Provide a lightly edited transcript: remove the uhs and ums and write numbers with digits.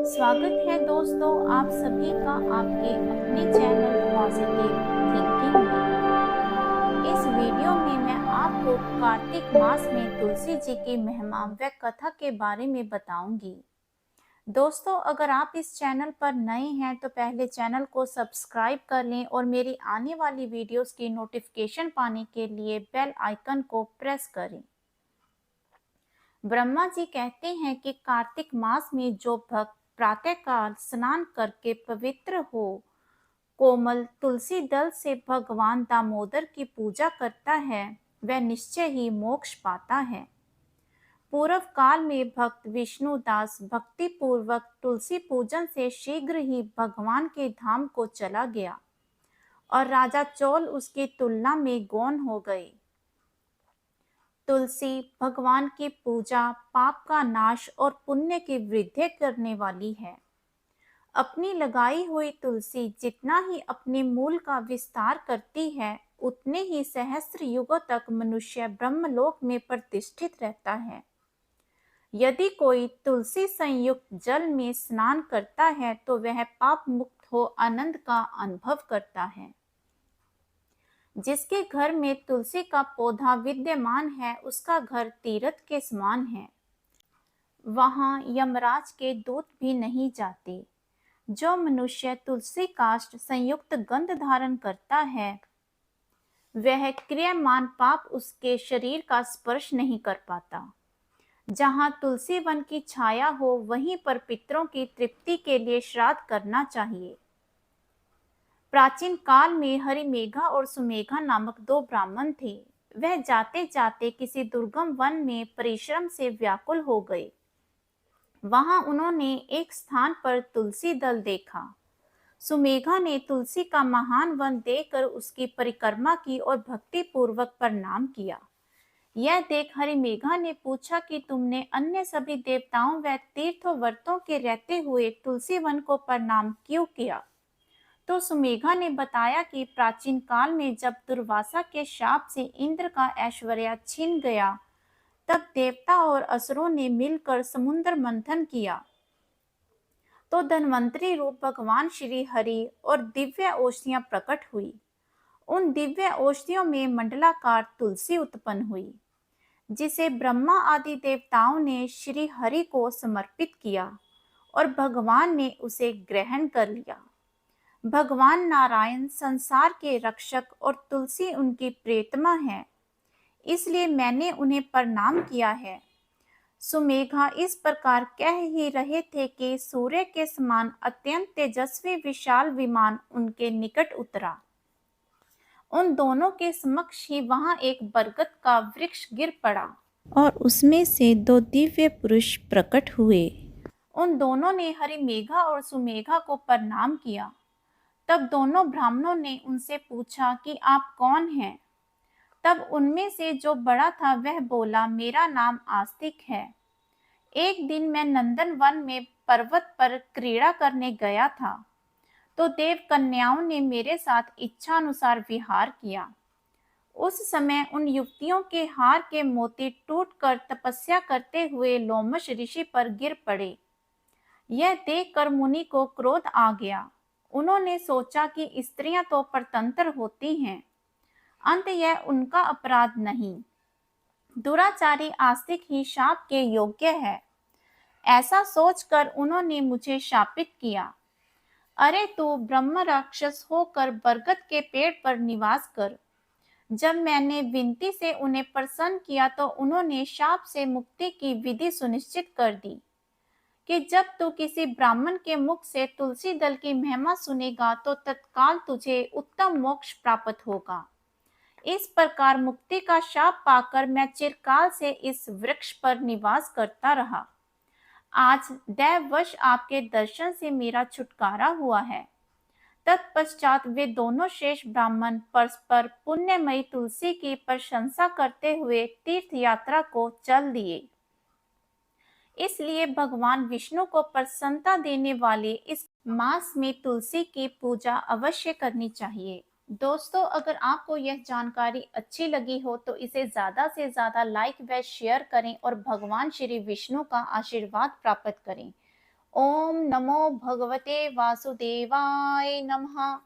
स्वागत है दोस्तों आप सभी का आपके अपने चैनल पॉजिटिव थिंकिंग में। इस वीडियो में मैं आपको कार्तिक मास में तुलसी जी की महिमा व कथा के बारे में बताऊंगी। दोस्तों अगर आप इस चैनल पर नए हैं तो पहले चैनल को सब्सक्राइब कर लें और मेरी आने वाली वीडियोस की नोटिफिकेशन पाने के लिए बेल आइकन को प्रेस करें। ब्रह्मा जी कहते हैं कि कार्तिक मास में जो भक्त प्रातःकाल स्नान करके पवित्र हो कोमल तुलसी दल से भगवान दामोदर की पूजा करता है वह निश्चय ही मोक्ष पाता है। पूर्व काल में भक्त विष्णुदास भक्ति पूर्वक तुलसी पूजन से शीघ्र ही भगवान के धाम को चला गया और राजा चोल उसकी तुलना में गौण हो गए। तुलसी भगवान की पूजा पाप का नाश और पुण्य की वृद्धि करने वाली है। अपनी लगाई हुई तुलसी जितना ही अपने मूल का विस्तार करती है उतने ही सहस्त्र युगों तक मनुष्य ब्रह्मलोक में प्रतिष्ठित रहता है। यदि कोई तुलसी संयुक्त जल में स्नान करता है तो वह पाप मुक्त हो आनंद का अनुभव करता है। जिसके घर में तुलसी का पौधा विद्यमान है उसका घर तीर्थ के समान है। वहां यमराज के दूत भी नहीं जाते। जो मनुष्य तुलसी काष्ठ संयुक्त गंध धारण करता है वह क्रियमान पाप उसके शरीर का स्पर्श नहीं कर पाता। जहां तुलसी वन की छाया हो वहीं पर पितरों की तृप्ति के लिए श्राद्ध करना चाहिए। प्राचीन काल में हरिमेघा और सुमेघा नामक दो ब्राह्मण थे। वह जाते जाते किसी दुर्गम वन में परिश्रम से व्याकुल हो गए। वहां उन्होंने एक स्थान पर तुलसी दल देखा। सुमेघा ने तुलसी का महान वन देखकर उसकी परिक्रमा की और भक्ति पूर्वक प्रणाम किया। यह देख हरिमेघा ने पूछा कि तुमने अन्य सभी देवताओं व तीर्थों व्रतों के रहते हुए तुलसी वन को प्रणाम क्यों किया? तो सुमेघा ने बताया कि प्राचीन काल में जब दुर्वासा के शाप से इंद्र का ऐश्वर्य छिन गया तब देवता और असुरों ने मिलकर समुद्र मंथन किया तो धन्वंतरी रूप भगवान श्री हरि और दिव्य औषधियां प्रकट हुई। उन दिव्य औषधियों में मंडलाकार तुलसी उत्पन्न हुई जिसे ब्रह्मा आदि देवताओं ने श्री हरि को समर्पित किया और भगवान ने उसे ग्रहण कर लिया। भगवान नारायण संसार के रक्षक और तुलसी उनकी प्रियतमा है, इसलिए मैंने उन्हें प्रणाम किया है। सुमेघा इस प्रकार कह ही रहे थे कि सूर्य के समान अत्यंत तेजस्वी विशाल विमान उनके निकट उतरा। उन दोनों के समक्ष ही वहां एक बरगद का वृक्ष गिर पड़ा और उसमें से दो दिव्य पुरुष प्रकट हुए। उन दोनों ने हरिमेघा और सुमेघा को प्रणाम किया। तब दोनों ब्राह्मणों ने उनसे पूछा कि आप कौन हैं? तब उनमें से जो बड़ा था वह बोला, मेरा नाम आस्तिक है। एक दिन मैं नंदन वन में पर्वत पर क्रीड़ा करने गया था तो देव कन्याओं ने मेरे साथ इच्छा अनुसार विहार किया। उस समय उन युवतियों के हार के मोती टूटकर तपस्या करते हुए लोमश ऋषि पर गिर पड़े। यह देखकर मुनि को क्रोध आ गया। उन्होंने सोचा कि स्त्रियां तो परतंत्र होती हैं, अंत यह उनका अपराध नहीं, दुराचारी आस्तिक ही शाप के योग्य है। ऐसा सोचकर उन्होंने मुझे शापित किया। अरे तू ब्रह्म राक्षस होकर बरगद के पेड़ पर निवास कर। जब मैंने विनती से उन्हें प्रसन्न किया तो उन्होंने शाप से मुक्ति की विधि सुनिश्चित कर दी कि जब तू किसी ब्राह्मण के मुख से तुलसी दल की महिमा सुनेगा तो तत्काल तुझे उत्तम मोक्ष प्राप्त होगा। इस प्रकार मुक्ति का शाप पाकर मैं चिरकाल से इस वृक्ष पर निवास करता रहा। आज दैववश आपके दर्शन से मेरा छुटकारा हुआ है। तत्पश्चात वे दोनों श्रेष्ठ ब्राह्मण परस्पर पुण्यमयी तुलसी की प्रशंसा करते हुए तीर्थ यात्रा को चल दिए। इसलिए भगवान विष्णु को प्रसन्नता देने वाले इस मास में तुलसी की पूजा अवश्य करनी चाहिए। दोस्तों अगर आपको यह जानकारी अच्छी लगी हो तो इसे ज़्यादा से ज़्यादा लाइक व शेयर करें और भगवान श्री विष्णु का आशीर्वाद प्राप्त करें। ओम नमो भगवते वासुदेवाय नमः।